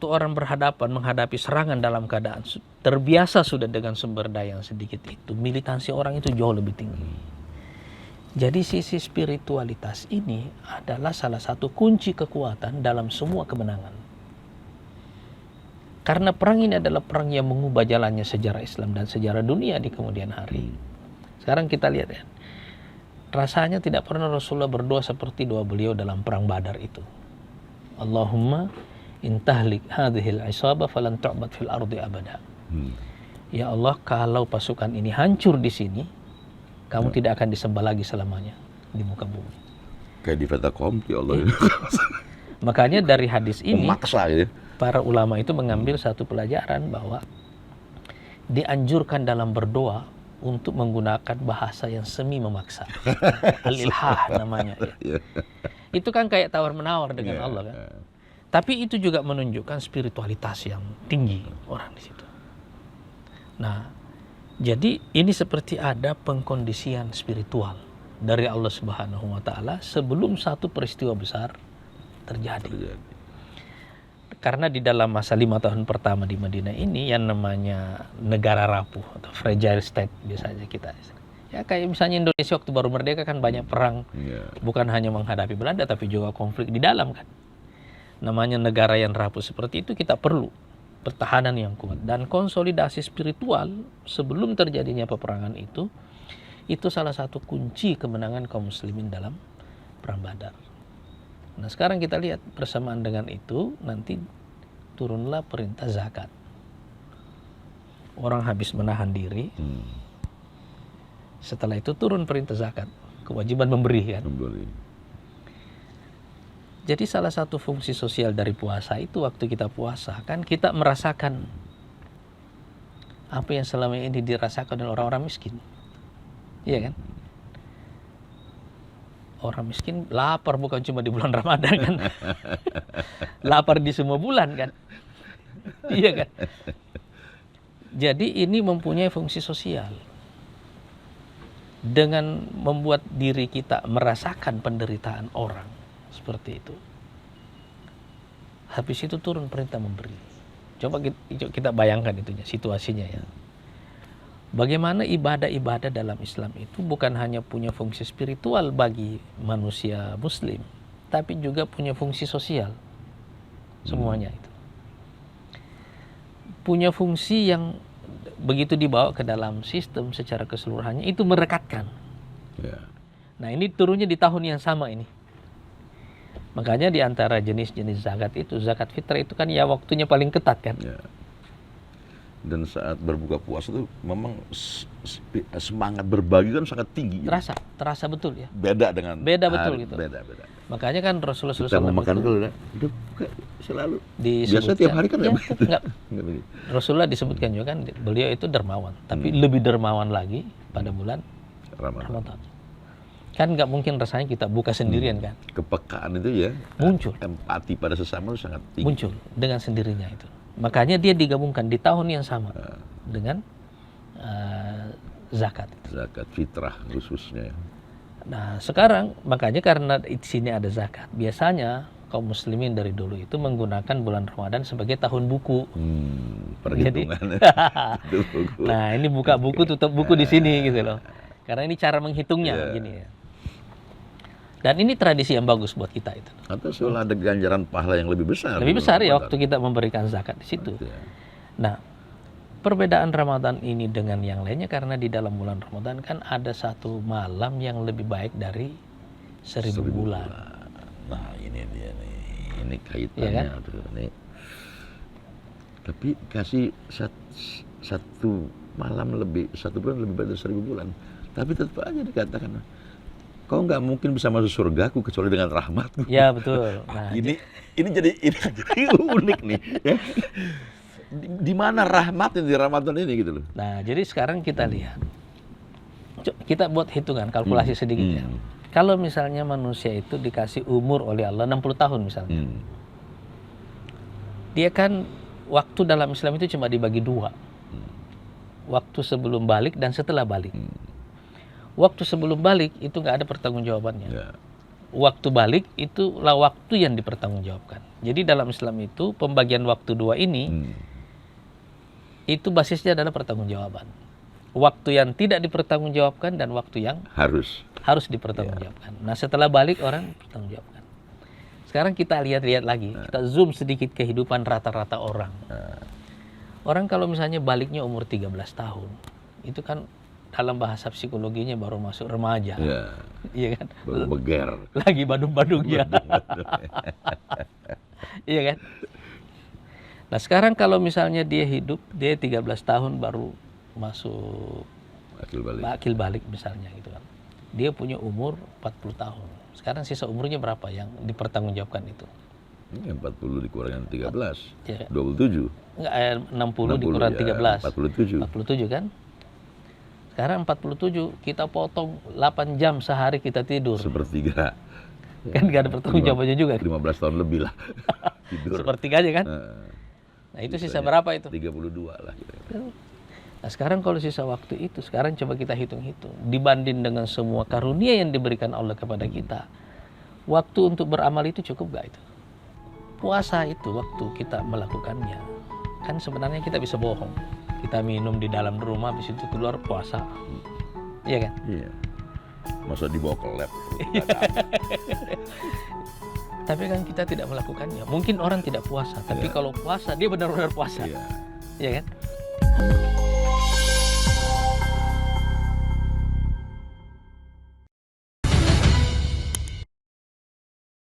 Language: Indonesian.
waktu orang berhadapan menghadapi serangan dalam keadaan terbiasa sudah dengan sumber daya yang sedikit itu, militansi orang itu jauh lebih tinggi. Jadi sisi spiritualitas ini adalah salah satu kunci kekuatan dalam semua kemenangan. Karena perang ini adalah perang yang mengubah jalannya sejarah Islam dan sejarah dunia di kemudian hari. Sekarang kita lihat ya, rasanya tidak pernah Rasulullah berdoa seperti doa beliau dalam perang Badar itu. Allahumma intahlik hadhil isabah falan tu'bad fil ardi abada. Ya Allah, kalau pasukan ini hancur di sini, kamu tidak akan disembah lagi selamanya di muka bumi. Kayak di Fatakom, ya Allah. Makanya dari hadis ini Memaksa gitu. para ulama itu mengambil satu pelajaran bahwa dianjurkan dalam berdoa untuk menggunakan bahasa yang semi memaksa. Al-ilhah namanya ya. Itu kan kayak tawar-menawar dengan Allah kan. Tapi itu juga menunjukkan spiritualitas yang tinggi orang di situ. Nah, jadi ini seperti ada pengkondisian spiritual dari Allah Subhanahu wa taala sebelum satu peristiwa besar terjadi. Karena di dalam masa 5 tahun pertama di Madinah ini yang namanya negara rapuh atau fragile state biasanya kita. Ya kayak misalnya Indonesia waktu baru merdeka kan banyak perang. Bukan hanya menghadapi Belanda tapi juga konflik di dalam kan. Namanya negara yang rapuh seperti itu kita perlu pertahanan yang kuat dan konsolidasi spiritual sebelum terjadinya peperangan itu salah satu kunci kemenangan kaum muslimin dalam perang Badar. Nah sekarang kita lihat bersamaan dengan itu nanti turunlah perintah zakat. Orang habis menahan diri, setelah itu turun perintah zakat, kewajiban memberi kan. Jadi salah satu fungsi sosial dari puasa itu waktu kita puasa kan kita merasakan apa yang selama ini dirasakan oleh orang-orang miskin, iya kan? Orang miskin lapar bukan cuma di bulan Ramadan kan. Lapar di semua bulan kan. Iya kan. Jadi ini mempunyai fungsi sosial. Dengan membuat diri kita merasakan penderitaan orang. Seperti itu. Habis itu turun perintah memberi. Coba kita bayangkan itunya, situasinya ya. Bagaimana ibadah-ibadah dalam Islam itu bukan hanya punya fungsi spiritual bagi manusia muslim, tapi juga punya fungsi sosial. Semuanya itu. Punya fungsi yang begitu dibawa ke dalam sistem secara keseluruhannya, itu merekatkan. Nah ini turunnya di tahun yang sama ini. Makanya di antara jenis-jenis zakat itu, zakat fitrah itu kan ya waktunya paling ketat kan. Dan saat berbuka puasa itu memang semangat berbagi kan sangat tinggi. Terasa betul ya. Beda betul gitu. Beda. Makanya kan Rasulullah SAW kita mau makan dulu udah buka selalu. Biasa tiap hari kan enggak. Rasulullah disebutkan juga kan beliau itu dermawan, tapi lebih dermawan lagi pada bulan Ramadan. Kan nggak mungkin rasanya kita buka sendirian kan. Kepekaan itu ya muncul. Empati pada sesama itu sangat tinggi. Muncul dengan sendirinya itu. Makanya dia digabungkan di tahun yang sama dengan zakat. Zakat fitrah khususnya. Nah sekarang makanya karena di sini ada zakat, biasanya kaum muslimin dari dulu itu menggunakan bulan Ramadan sebagai tahun buku. Perhitungan. Nah ini buka buku, tutup buku di sini gitu loh. Karena ini cara menghitungnya begini ya. Dan ini tradisi yang bagus buat kita itu. Atau soal ada ganjaran pahala yang lebih besar. Lebih besar ya waktu kita memberikan zakat di situ. Nah, perbedaan Ramadan ini dengan yang lainnya karena di dalam bulan Ramadan kan ada satu malam yang lebih baik dari 1000 bulan. Nah, ini dia nih. Ini kaitannya ya kan? tuh nih. Tapi kasih satu malam lebih, 1 bulan lebih baik dari 1000 bulan. Tapi tetap aja dikatakan kau nggak mungkin bisa masuk surgaku kecuali dengan rahmatku. Ya betul. Nah, ini jadi unik nih. Ya. Di mana rahmat di Ramadan ini gitu loh. Nah jadi sekarang kita lihat, kita buat hitungan kalkulasi sedikit ya. Kalau misalnya manusia itu dikasih umur oleh Allah 60 tahun misalnya, dia kan waktu dalam Islam itu cuma dibagi 2, waktu sebelum balik dan setelah balik. Waktu sebelum balik itu nggak ada pertanggungjawabannya. waktu balik itulah waktu yang dipertanggungjawabkan. Jadi dalam Islam itu pembagian waktu dua ini itu basisnya adalah pertanggungjawaban. Waktu yang tidak dipertanggungjawabkan dan waktu yang harus dipertanggungjawabkan. Nah, setelah balik orang pertanggungjawabkan. Sekarang kita lihat-lihat lagi, kita zoom sedikit kehidupan rata-rata orang. Orang kalau misalnya baliknya umur 13 tahun, itu kan dalam bahasa psikologinya baru masuk remaja. Iya kan? Baru beger. Lagi badung-badungnya. Iya kan? Nah, sekarang kalau misalnya dia 13 tahun baru masuk akil balik misalnya gitu kan. Dia punya umur 40 tahun. Sekarang sisa umurnya berapa yang dipertanggungjawabkan itu? Ini 40 dikurangin 13. Ya. 27. Enggak, 60 dikurang 13. 47 kan? Sekarang 47 kita potong 8 jam sehari kita tidur. Sepertiga. Kan gak ada pertanggungjawabannya juga. 15 tahun lebih lah tidur. Sepertiga aja kan? Nah, itu sisa berapa itu? 32 lah. Nah, sekarang kalau sisa waktu itu, sekarang coba kita hitung-hitung. Dibanding dengan semua karunia yang diberikan Allah kepada kita, waktu untuk beramal itu cukup gak itu? Puasa itu waktu kita melakukannya. Kan sebenarnya kita bisa bohong. Kita minum di dalam rumah, habis itu keluar puasa. Iya kan? Iya. Masa dibawa ke lab? Tapi kan kita tidak melakukannya. Mungkin orang tidak puasa, tapi kalau puasa dia benar-benar puasa. Iya kan?